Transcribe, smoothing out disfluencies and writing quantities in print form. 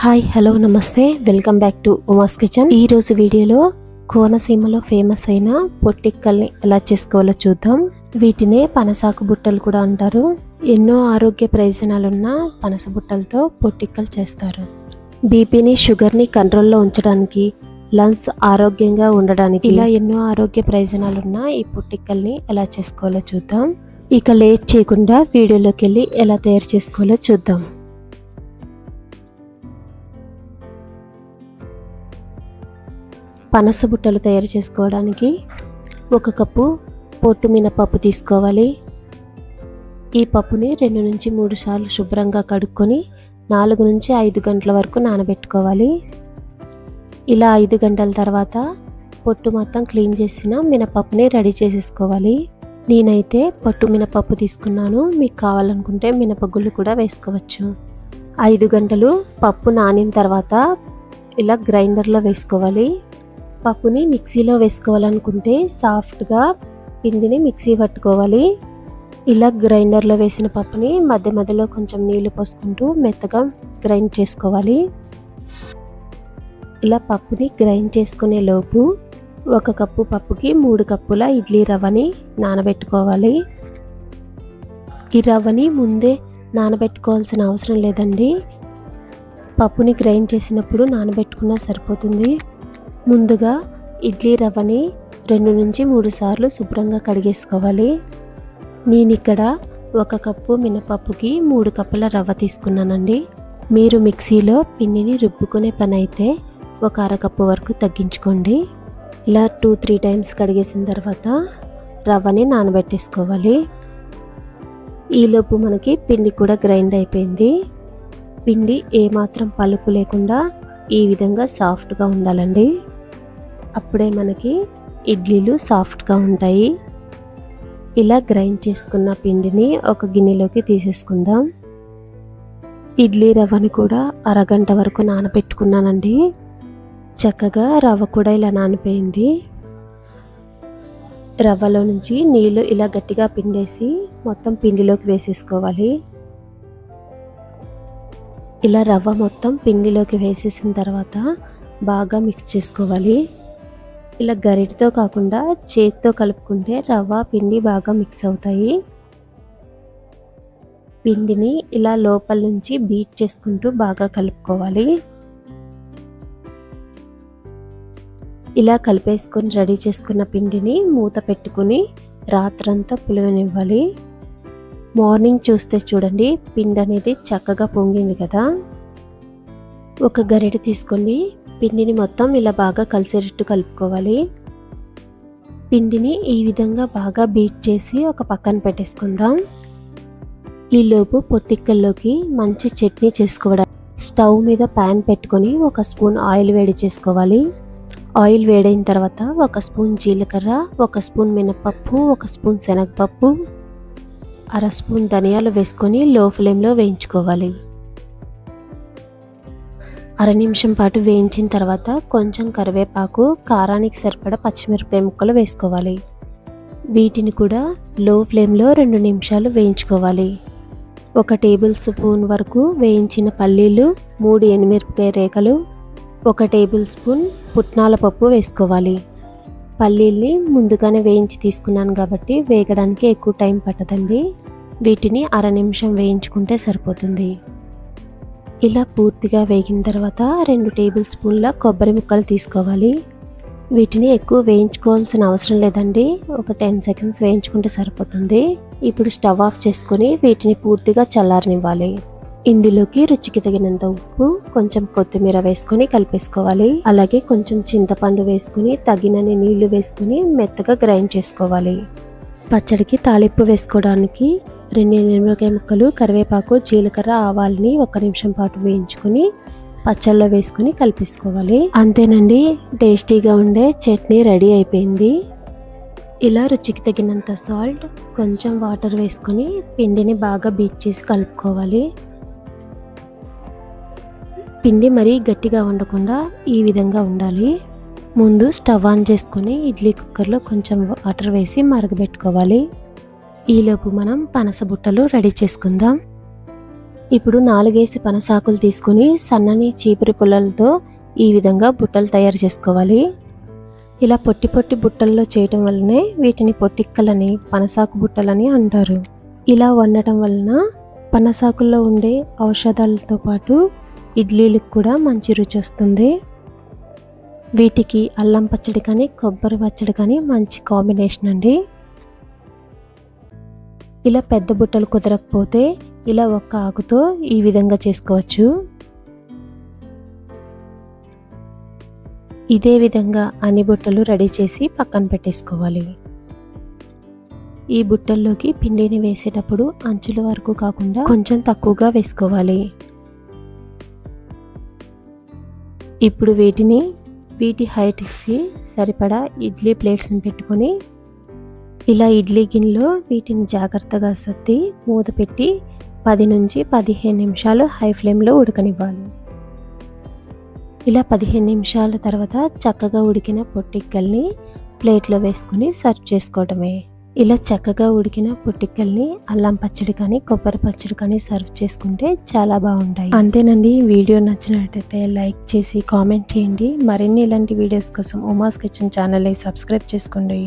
Hi hello నమస్తే welcome back to Uma's kitchen. ఈ రోజు వీడియోలో కోనసీమలో ఫేమస్ అయిన పొట్టిక్కల్ని ఎలా చేసుకోవాలో చూద్దాం. వీటినే పనసాకు బుట్టలు కూడా అంటారు. ఎన్నో ఆరోగ్య ప్రయోజనాలున్న పనస బుట్టలతో పొట్టిక్కలు చేస్తారు. బీపీని షుగర్ని కంట్రోల్లో ఉంచడానికి, లంగ్స్ ఆరోగ్యంగా ఉండడానికి ఇలా ఎన్నో ఆరోగ్య ప్రయోజనాలున్న ఈ పొట్టిక్కల్ని ఎలా చేసుకోవాలో చూద్దాం. ఇక లేట్ చేయకుండా వీడియోలోకి వెళ్ళి ఎలా తయారు చేసుకోవాలో చూద్దాం. పనస బుట్టలు తయారు చేసుకోవడానికి 1 కప్పు పొట్టు మినపప్పు తీసుకోవాలి. ఈ పప్పుని 2 నుంచి 3 సార్లు శుభ్రంగా కడుక్కొని 4 నుంచి 5 గంటల వరకు నానబెట్టుకోవాలి. ఇలా 5 గంటల తర్వాత పొట్టు మొత్తం క్లీన్ చేసిన మినపప్పుని రెడీ చేసేసుకోవాలి. నేనైతే పొట్టు మినపప్పు తీసుకున్నాను. మీకు కావాలనుకుంటే మినపగుళ్ళు కూడా వేసుకోవచ్చు. 5 గంటలు పప్పు నానిన తర్వాత ఇలా గ్రైండర్లో వేసుకోవాలి. పప్పుని మిక్సీలో వేసుకోవాలనుకుంటే సాఫ్ట్గా పిండిని మిక్సీ పట్టుకోవాలి. ఇలా గ్రైండర్లో వేసిన పప్పుని మధ్య మధ్యలో కొంచెం నీళ్లు పోసుకుంటూ మెత్తగా గ్రైండ్ చేసుకోవాలి. ఇలా పప్పుని గ్రైండ్ చేసుకునే లోపు 1 కప్పు పప్పుకి 3 కప్పుల ఇడ్లీ రవ్వని నానబెట్టుకోవాలి. ఈ రవ్వని ముందే నానబెట్టుకోవాల్సిన అవసరం లేదండి. పప్పుని గ్రైండ్ చేసినప్పుడు నానబెట్టుకున్నా సరిపోతుంది. ముందుగా ఇడ్లీ రవ్వని 2 నుంచి 3 సార్లు శుభ్రంగా కడిగేసుకోవాలి. నేను ఇక్కడ 1 కప్పు మినపప్పుకి 3 కప్పుల రవ్వ తీసుకున్నానండి. మీరు మిక్సీలో పిండిని రుబ్బుకునే పని అయితే 1 అరకప్పు వరకు తగ్గించుకోండి. ఇలా 2-3 టైమ్స్ కడిగేసిన తర్వాత రవ్వని నానబెట్టేసుకోవాలి. ఈలోపు మనకి పిండి కూడా గ్రైండ్ అయిపోయింది. పిండి ఏమాత్రం పలుకు లేకుండా ఈ విధంగా సాఫ్ట్గా ఉండాలండి. అప్పుడే మనకి ఇడ్లీలు సాఫ్ట్గా ఉంటాయి. ఇలా గ్రైండ్ చేసుకున్న పిండిని ఒక గిన్నెలోకి తీసేసుకుందాం. ఇడ్లీ రవ్వని కూడా అరగంట వరకు నానబెట్టుకున్నానండి. చక్కగా రవ్వ కూడా ఇలా నానిపోయింది. రవ్వలో నుంచి నీళ్ళు ఇలా గట్టిగా పిండేసి మొత్తం పిండిలోకి వేసేసుకోవాలి. ఇలా రవ్వ మొత్తం పిండిలోకి వేసేసిన తర్వాత బాగా మిక్స్ చేసుకోవాలి. ఇలా గరిటతో కాకుండా చేతితో కలుపుకుంటే రవ్వ పిండి బాగా మిక్స్ అవుతాయి. పిండిని ఇలా లోపల నుంచి బీట్ చేసుకుంటూ బాగా కలుపుకోవాలి. ఇలా కలిపేసుకొని రెడీ చేసుకున్న పిండిని మూత పెట్టుకుని రాత్రంతా పులివనివ్వాలి. మార్నింగ్ చూస్తే చూడండి పిండి అనేది చక్కగా పొంగింది కదా. ఒక గరిటె తీసుకొని పిండిని మొత్తం ఇలా బాగా కలిసేటట్టు కలుపుకోవాలి. పిండిని ఈ విధంగా బాగా బీట్ చేసి ఒక పక్కన పెట్టేసుకుందాం. ఈలోపు పొట్టిక్కల్లోకి మంచి చట్నీ చేసుకోవడానికి స్టవ్ మీద ప్యాన్ పెట్టుకొని 1 స్పూన్ ఆయిల్ వేడి చేసుకోవాలి. ఆయిల్ వేడైన తర్వాత 1 స్పూన్ జీలకర్ర, 1 స్పూన్ మినపప్పు, 1 స్పూన్ శనగపప్పు, 1/2 స్పూన్ ధనియాలు వేసుకొని లో ఫ్లేమ్లో వేయించుకోవాలి. 1/2 నిమిషం పాటు వేయించిన తర్వాత కొంచెం కరివేపాకు, కారానికి సరిపడా పచ్చిమిరపకాయ ముక్కలు వేసుకోవాలి. వీటిని కూడా లో ఫ్లేమ్లో 2 నిమిషాలు వేయించుకోవాలి. 1 టేబుల్ స్పూన్ వరకు వేయించిన పల్లీలు, 3 ఎండుమిరపకాయ రేఖలు, 1 టేబుల్ స్పూన్ పుట్నాల పప్పు వేసుకోవాలి. పల్లీల్ని ముందుగానే వేయించి తీసుకున్నాను కాబట్టి వేగడానికి ఎక్కువ టైం పట్టదండి. వీటిని 1/2 నిమిషం వేయించుకుంటే సరిపోతుంది. ఇలా పూర్తిగా వేగిన తర్వాత 2 టేబుల్ స్పూన్ల కొబ్బరి ముక్కలు తీసుకోవాలి. వీటిని ఎక్కువ వేయించుకోవాల్సిన అవసరం లేదండి. ఒక 10 సెకండ్స్ వేయించుకుంటే సరిపోతుంది. ఇప్పుడు స్టవ్ ఆఫ్ చేసుకొని వీటిని పూర్తిగా చల్లారనివ్వాలి. ఇందులోకి రుచికి తగినంత ఉప్పు, కొంచెం కొత్తిమీర వేసుకొని కలిపేసుకోవాలి. అలాగే కొంచెం చింతపండు వేసుకుని తగినన్ని నీళ్లు వేసుకుని మెత్తగా గ్రైండ్ చేసుకోవాలి. పచ్చడికి తాలింపు వేసుకోవడానికి 2 ఎండుమిరపకాయ ముక్కలు, కరివేపాకు, జీలకర్ర, ఆవాలని 1 నిమిషం పాటు వేయించుకొని పచ్చళ్ళలో వేసుకొని కలిపేసుకోవాలి. అంతేనండి, టేస్టీగా ఉండే చట్నీ రెడీ అయిపోయింది. ఇలా రుచికి తగినంత సాల్ట్, కొంచెం వాటర్ వేసుకొని పిండిని బాగా బీట్ చేసి కలుపుకోవాలి. పిండి మరీ గట్టిగా ఉండకుండా ఈ విధంగా ఉండాలి. ముందు స్టవ్ ఆన్ చేసుకొని ఇడ్లీ కుక్కర్లో కొంచెం వాటర్ వేసి మరగబెట్టుకోవాలి. ఈలోపు మనం పనస బుట్టలు రెడీ చేసుకుందాం. ఇప్పుడు 4 పనసాకులు తీసుకొని సన్నని చీపురు పుల్లలతో ఈ విధంగా బుట్టలు తయారు చేసుకోవాలి. ఇలా పొట్టి పొట్టి బుట్టల్లో చేయటం వల్లనే వీటిని పొట్టిక్కలని, పనసాకు బుట్టలని అంటారు. ఇలా వండటం వలన పనసాకుల్లో ఉండే ఔషధాలతో పాటు ఇడ్లీలకు కూడా మంచి రుచి వస్తుంది. వీటికి అల్లం పచ్చడి కానీ, కొబ్బరి పచ్చడి కానీ మంచి కాంబినేషన్ అండి. ఇలా పెద్ద బుట్టలు కుదరకపోతే ఇలా ఒక్క ఆకుతో ఈ విధంగా చేసుకోవచ్చు. ఇదే విధంగా అన్ని బుట్టలు రెడీ చేసి పక్కన పెట్టేసుకోవాలి. ఈ బుట్టల్లోకి పిండిని వేసేటప్పుడు అంచుల వరకు కాకుండా కొంచెం తక్కువగా వేసుకోవాలి. ఇప్పుడు వీటి హైట్కి సరిపడా ఇడ్లీ ప్లేట్స్ని పెట్టుకొని ఇలా ఇడ్లీ గిన్నెలో వీటిని జాగ్రత్తగా సర్ది మూత పెట్టి 10 నుంచి 15 నిమిషాలు హై ఫ్లేమ్లో ఉడకనివ్వాలి. ఇలా 15 నిమిషాల తర్వాత చక్కగా ఉడికిన పొట్టిక్కల్ని ప్లేట్లో వేసుకుని సర్వ్ చేసుకోవడమే. ఇలా చక్కగా ఉడికిన పొట్టిక్కల్ని అల్లం పచ్చడి కానీ, కొబ్బరి పచ్చడి కానీ సర్వ్ చేసుకుంటే చాలా బాగుంటాయి. అంతేనండి. వీడియో నచ్చినట్టయితే లైక్ చేసి కామెంట్ చేయండి. మరిన్ని ఇలాంటి వీడియోస్ కోసం ఉమాస్ కిచెన్ ఛానల్ని సబ్స్క్రైబ్ చేసుకోండి.